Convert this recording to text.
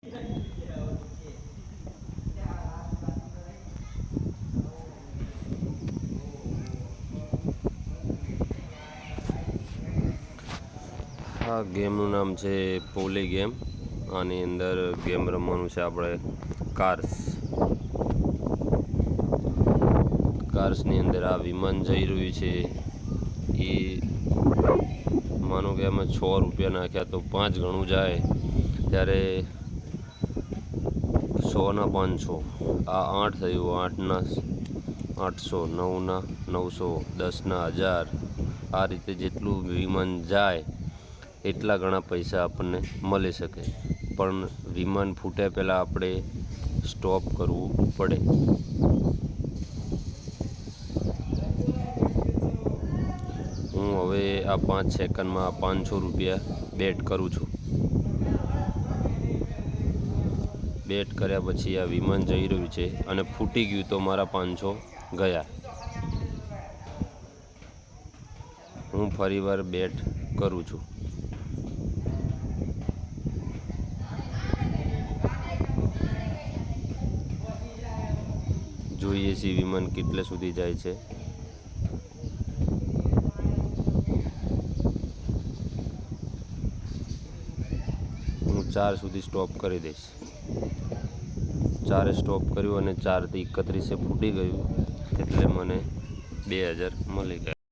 આ ગેમનું નામ છે પોલી ગેમ. આની અંદર ગેમ રમવાનું છે આપણે કાર્સની અંદર આ વિમાન જઈ રહ્યું છે. એ માનો કે અમે 6 રૂપિયા નાખ્યા તો 5 ગણું જાય, ત્યારે 100 ના 500, આ 8 થયું, 8 ના 800, 9 ના 900, 10 ના 1000. આ રીતે જેટલું વિમાન જાય એટલા ઘણા પૈસા આપણને મળી શકે. પણ વિમાન ફૂટ્યા પહેલાં આપણે સ્ટોપ કરવું પડે. હું હવે આ 5 સેકન્ડમાં 500 રૂપિયા બેટ કરું છું. બેટ કર્યા પછી આ વિમાન જઈ રહ્યું છે અને ફૂટી ગયું તો મારા 500 ગયા. હું ફરીવાર બેટ કરું છું. જોઈએ છીએ વિમાન કેટલે સુધી જાય છે. હું 4 સુધી સ્ટોપ કરી દઈશ. 4 સ્ટોપ કર્યું અને 4 થી 31 ફૂટી ગયું, એટલે મને 2000 મળી ગયા.